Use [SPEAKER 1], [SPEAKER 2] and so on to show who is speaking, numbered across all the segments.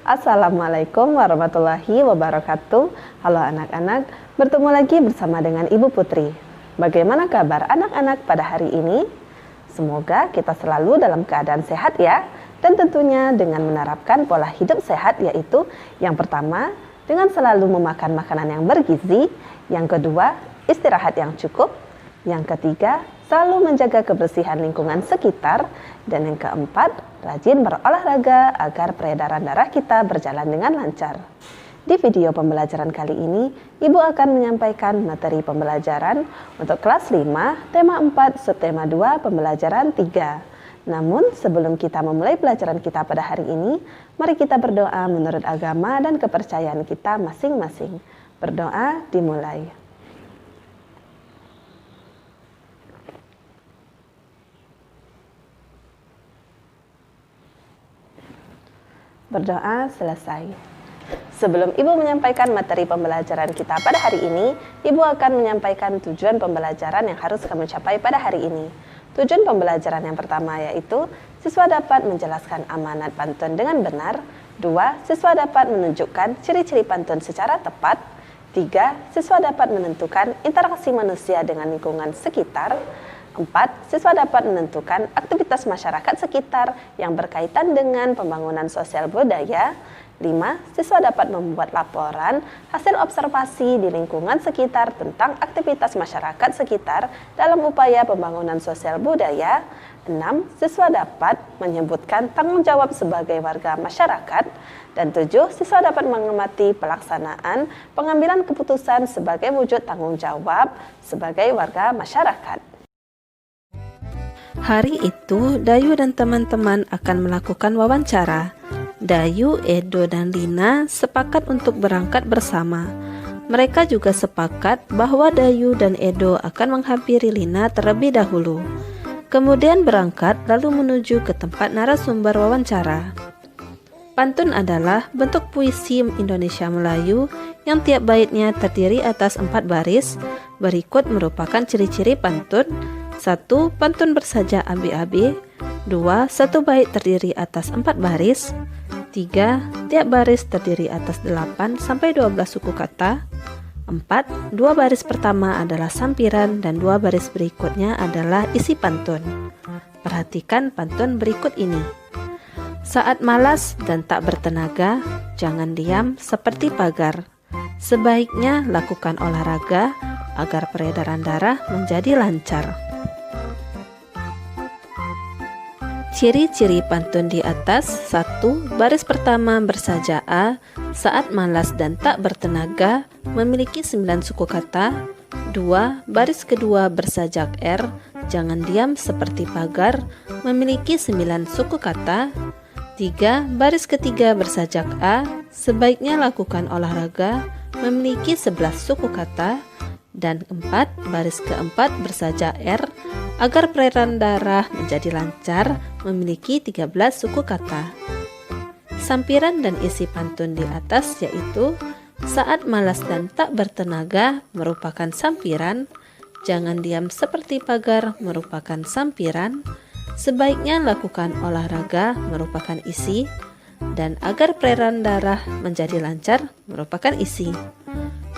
[SPEAKER 1] Assalamualaikum warahmatullahi wabarakatuh. Halo anak-anak, bertemu lagi bersama dengan Ibu Putri. Bagaimana kabar anak-anak pada hari ini? Semoga kita selalu dalam keadaan sehat ya. Dan tentunya dengan menerapkan pola hidup sehat, yaitu yang pertama, dengan selalu memakan makanan yang bergizi. Yang kedua, istirahat yang cukup. Yang ketiga, selalu menjaga kebersihan lingkungan sekitar. Dan yang keempat, rajin berolahraga agar peredaran darah kita berjalan dengan lancar. Di video pembelajaran kali ini, Ibu akan menyampaikan materi pembelajaran untuk kelas 5, tema 4, subtema 2, pembelajaran 3. Namun, sebelum kita memulai pelajaran kita pada hari ini, mari kita berdoa menurut agama dan kepercayaan kita masing-masing. Berdoa dimulai. Berdoa selesai. Sebelum Ibu menyampaikan materi pembelajaran kita pada hari ini, Ibu akan menyampaikan tujuan pembelajaran yang harus kamu capai pada hari ini. Tujuan pembelajaran yang pertama yaitu, siswa dapat menjelaskan amanat pantun dengan benar. 2. Siswa dapat menunjukkan ciri-ciri pantun secara tepat. 3. Siswa dapat menentukan interaksi manusia dengan lingkungan sekitar. 4. Siswa dapat menentukan aktivitas masyarakat sekitar yang berkaitan dengan pembangunan sosial budaya. 5. Siswa dapat membuat laporan hasil observasi di lingkungan sekitar tentang aktivitas masyarakat sekitar dalam upaya pembangunan sosial budaya. 6. Siswa dapat menyebutkan tanggung jawab sebagai warga masyarakat. Dan 7. Siswa dapat mengamati pelaksanaan pengambilan keputusan sebagai wujud tanggung jawab sebagai warga masyarakat.
[SPEAKER 2] Hari itu, Dayu dan teman-teman akan melakukan wawancara. Dayu, Edo, dan Lina sepakat untuk berangkat bersama. Mereka juga sepakat bahwa Dayu dan Edo akan menghampiri Lina terlebih dahulu. Kemudian berangkat lalu menuju ke tempat narasumber wawancara. Pantun adalah bentuk puisi Indonesia Melayu yang tiap baitnya terdiri atas 4 baris. Berikut merupakan ciri-ciri pantun. 1. Pantun bersaja abi-abi. 2. Satu bait terdiri atas 4 baris. 3. Tiap baris terdiri atas 8 sampai 12 suku kata. 4. 2 baris pertama adalah sampiran dan 2 baris berikutnya adalah isi pantun. Perhatikan pantun berikut ini. Saat malas dan tak bertenaga, jangan diam seperti pagar. Sebaiknya lakukan olahraga agar peredaran darah menjadi lancar. Ciri-ciri pantun di atas. 1. Baris pertama bersaja A, saat malas dan tak bertenaga, memiliki 9 suku kata. 2. Baris kedua bersajak R, jangan diam seperti pagar, memiliki 9 suku kata. 3. Baris ketiga bersajak A, sebaiknya lakukan olahraga, memiliki 11 suku kata. Dan 4. Baris keempat bersajak R, agar peredaran darah menjadi lancar, memiliki 13 suku kata. Sampiran dan isi pantun di atas yaitu, saat malas dan tak bertenaga merupakan sampiran, jangan diam seperti pagar merupakan sampiran, sebaiknya lakukan olahraga merupakan isi, dan agar peredaran darah menjadi lancar merupakan isi.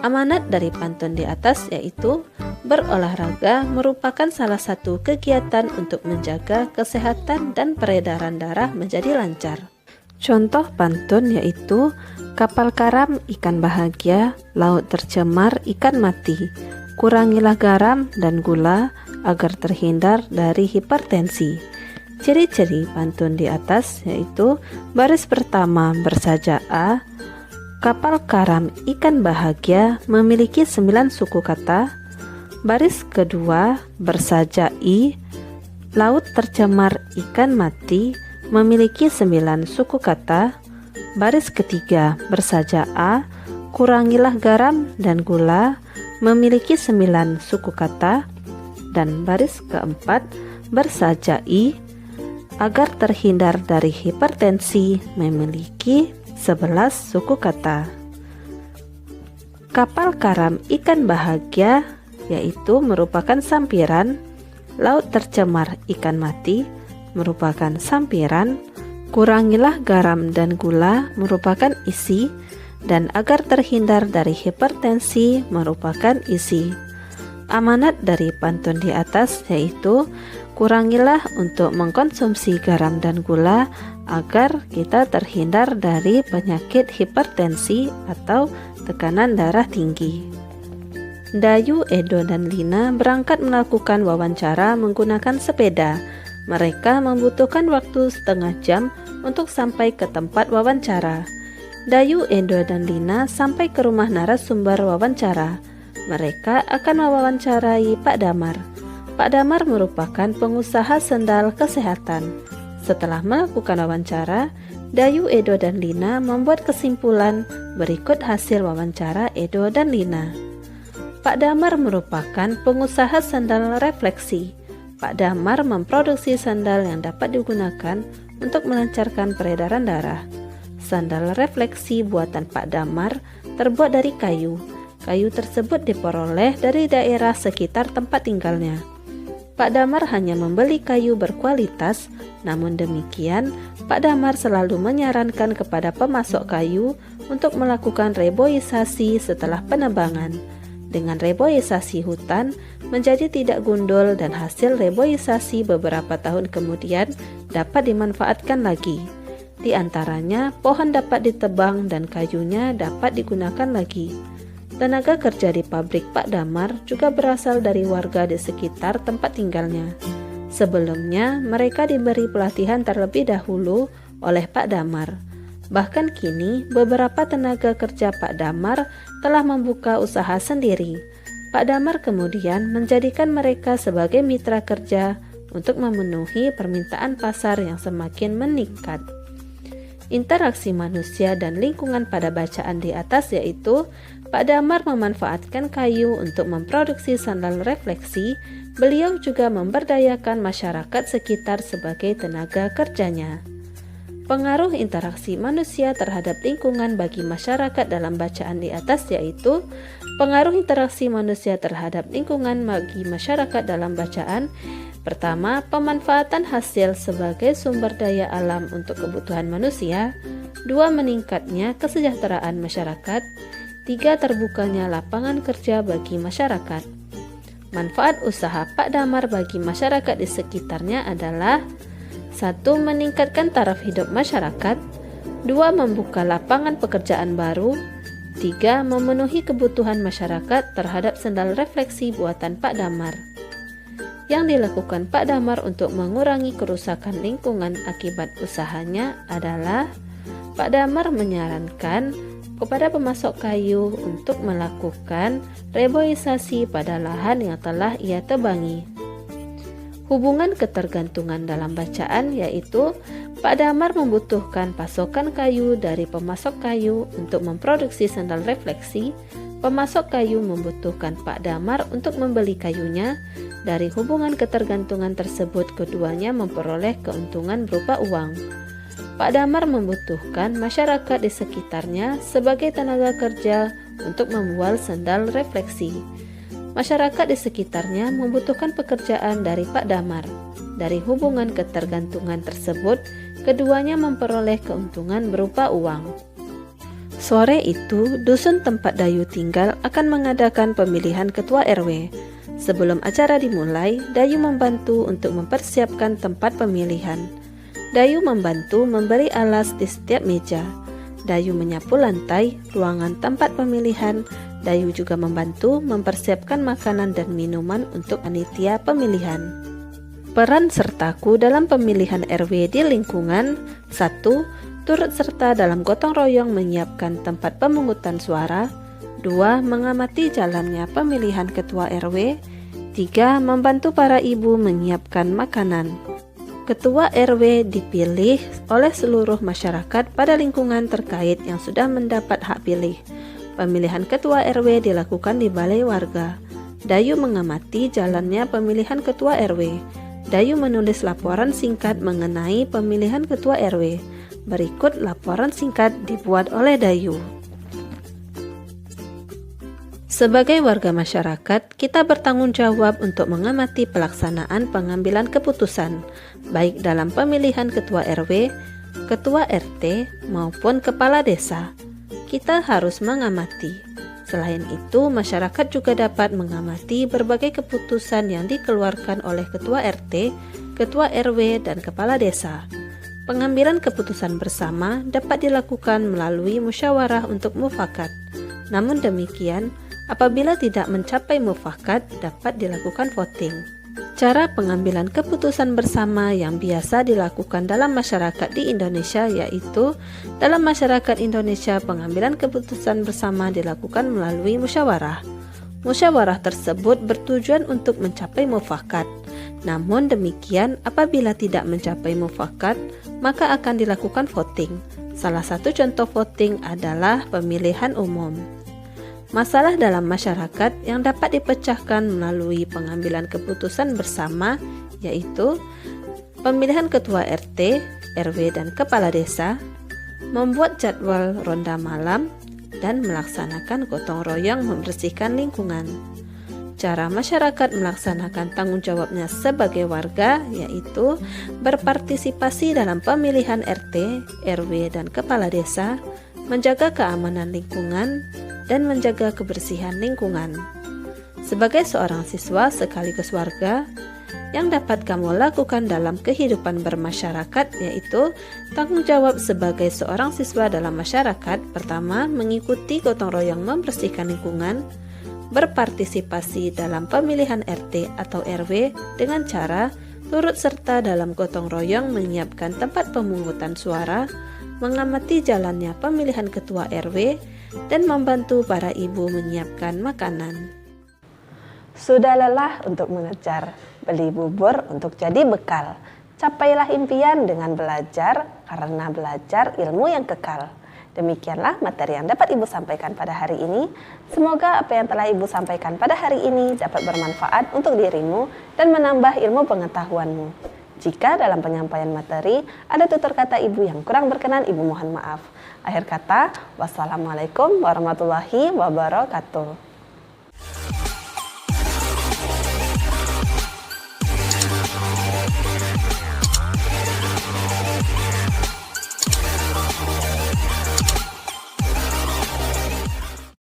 [SPEAKER 2] Amanat dari pantun di atas yaitu, berolahraga merupakan salah satu kegiatan untuk menjaga kesehatan dan peredaran darah menjadi lancar. Contoh pantun yaitu, kapal karam ikan bahagia, laut tercemar ikan mati, kurangilah garam dan gula agar terhindar dari hipertensi. Ciri-ciri pantun di atas yaitu, baris pertama bersaja A, kapal karam ikan bahagia memiliki 9 suku kata. Baris kedua bersaja I, laut tercemar ikan mati memiliki 9 suku kata. Baris ketiga bersaja A, kurangilah garam dan gula memiliki 9 suku kata. Dan baris keempat bersaja I, agar terhindar dari hipertensi memiliki 11 suku kata. Kapal karam ikan bahagia yaitu merupakan sampiran, laut tercemar ikan mati merupakan sampiran, Kurangilah garam dan gula merupakan isi, dan agar terhindar dari hipertensi merupakan isi. Amanat dari pantun di atas yaitu kurangilah untuk mengkonsumsi garam dan gula agar kita terhindar dari penyakit hipertensi atau tekanan darah tinggi. Dayu, Edo, dan Lina berangkat melakukan wawancara menggunakan sepeda. Mereka membutuhkan waktu setengah jam untuk sampai ke tempat wawancara. Dayu, Edo, dan Lina sampai ke rumah narasumber wawancara. Mereka akan mewawancarai Pak Damar. Pak Damar merupakan pengusaha sendal kesehatan. Setelah melakukan wawancara, Dayu, Edo, dan Lina membuat kesimpulan berikut hasil wawancara Edo dan Lina. Pak Damar merupakan pengusaha sandal refleksi. Pak Damar memproduksi sandal yang dapat digunakan untuk melancarkan peredaran darah. Sandal refleksi buatan Pak Damar terbuat dari kayu. Kayu tersebut diperoleh dari daerah sekitar tempat tinggalnya. Pak Damar hanya membeli kayu berkualitas, namun demikian Pak Damar selalu menyarankan kepada pemasok kayu untuk melakukan reboisasi setelah penebangan. Dengan reboisasi hutan menjadi tidak gundul dan hasil reboisasi beberapa tahun kemudian dapat dimanfaatkan lagi. Di antaranya, pohon dapat ditebang dan kayunya dapat digunakan lagi. Tenaga kerja di pabrik Pak Damar juga berasal dari warga di sekitar tempat tinggalnya. Sebelumnya, mereka diberi pelatihan terlebih dahulu oleh Pak Damar. Bahkan kini, beberapa tenaga kerja Pak Damar telah membuka usaha sendiri. Pak Damar kemudian menjadikan mereka sebagai mitra kerja untuk memenuhi permintaan pasar yang semakin meningkat. Interaksi manusia dan lingkungan pada bacaan di atas yaitu Pak Damar memanfaatkan kayu untuk memproduksi sandal refleksi. Beliau juga memberdayakan masyarakat sekitar sebagai tenaga kerjanya. Pengaruh interaksi manusia terhadap lingkungan bagi masyarakat dalam bacaan di atas yaitu pengaruh interaksi manusia terhadap lingkungan bagi masyarakat dalam bacaan. Pertama, pemanfaatan hasil sebagai sumber daya alam untuk kebutuhan manusia. 2, meningkatnya kesejahteraan masyarakat. 3, terbukanya lapangan kerja bagi masyarakat. Manfaat usaha Pak Damar bagi masyarakat di sekitarnya adalah 1. Meningkatkan taraf hidup masyarakat. 2. Membuka lapangan pekerjaan baru. 3. Memenuhi kebutuhan masyarakat terhadap sandal refleksi buatan Pak Damar. Yang dilakukan Pak Damar untuk mengurangi kerusakan lingkungan akibat usahanya adalah Pak Damar menyarankan kepada pemasok kayu untuk melakukan reboisasi pada lahan yang telah ia tebangi. Hubungan ketergantungan dalam bacaan yaitu Pak Damar membutuhkan pasokan kayu dari pemasok kayu untuk memproduksi sandal refleksi. Pemasok kayu membutuhkan Pak Damar untuk membeli kayunya. Dari hubungan ketergantungan tersebut, keduanya memperoleh keuntungan berupa uang. Pak Damar membutuhkan masyarakat di sekitarnya sebagai tenaga kerja untuk membuat sandal refleksi. Masyarakat di sekitarnya membutuhkan pekerjaan dari Pak Damar. Dari hubungan ketergantungan tersebut, keduanya memperoleh keuntungan berupa uang. Sore itu, dusun tempat Dayu tinggal akan mengadakan pemilihan ketua RW. Sebelum acara dimulai, Dayu membantu untuk mempersiapkan tempat pemilihan. Dayu membantu memberi alas di setiap meja. Dayu menyapu lantai, ruangan tempat pemilihan. Dayu juga membantu mempersiapkan makanan dan minuman untuk panitia pemilihan. Peran sertaku dalam pemilihan RW di lingkungan: 1. Turut serta dalam gotong royong menyiapkan tempat pemungutan suara. 2. Mengamati jalannya pemilihan ketua RW. 3. Membantu para ibu menyiapkan makanan. Ketua RW dipilih oleh seluruh masyarakat pada lingkungan terkait yang sudah mendapat hak pilih. Pemilihan ketua RW dilakukan di balai warga. Dayu mengamati jalannya pemilihan ketua RW. Dayu menulis laporan singkat mengenai pemilihan ketua RW. Berikut laporan singkat dibuat oleh Dayu. Sebagai warga masyarakat, kita bertanggung jawab untuk mengamati pelaksanaan pengambilan keputusan, baik dalam pemilihan ketua RW ketua RT maupun kepala desa. Kita harus mengamati. Selain itu, masyarakat juga dapat mengamati berbagai keputusan yang dikeluarkan oleh ketua RT, ketua RW, dan kepala desa. Pengambilan keputusan bersama dapat dilakukan melalui musyawarah untuk mufakat. Namun demikian, apabila tidak mencapai mufakat, dapat dilakukan voting. Cara pengambilan keputusan bersama yang biasa dilakukan dalam masyarakat di Indonesia yaitu dalam masyarakat Indonesia pengambilan keputusan bersama dilakukan melalui musyawarah. Musyawarah tersebut bertujuan untuk mencapai mufakat. Namun demikian, apabila tidak mencapai mufakat, maka akan dilakukan voting. Salah satu contoh voting adalah pemilihan umum. Masalah dalam masyarakat yang dapat dipecahkan melalui pengambilan keputusan bersama yaitu pemilihan ketua RT, RW, dan kepala desa, membuat jadwal ronda malam, dan melaksanakan gotong royong membersihkan lingkungan. Cara masyarakat melaksanakan tanggung jawabnya sebagai warga yaitu berpartisipasi dalam pemilihan RT, RW, dan kepala desa, menjaga keamanan lingkungan, dan menjaga kebersihan lingkungan. Sebagai seorang siswa sekaligus warga, yang dapat kamu lakukan dalam kehidupan bermasyarakat yaitu tanggung jawab sebagai seorang siswa dalam masyarakat. Pertama, mengikuti gotong royong membersihkan lingkungan, berpartisipasi dalam pemilihan RT atau RW dengan cara turut serta dalam gotong royong menyiapkan tempat pemungutan suara, mengamati jalannya pemilihan ketua RW, dan membantu para ibu menyiapkan makanan.
[SPEAKER 1] Sudah lelah untuk mengejar, beli bubur untuk jadi bekal. Capailah impian dengan belajar, karena belajar ilmu yang kekal. Demikianlah materi yang dapat Ibu sampaikan pada hari ini. Semoga apa yang telah Ibu sampaikan pada hari ini dapat bermanfaat untuk dirimu dan menambah ilmu pengetahuanmu. Jika dalam penyampaian materi ada tutur kata Ibu yang kurang berkenan, Ibu mohon maaf. Akhir kata, wassalamualaikum warahmatullahi wabarakatuh.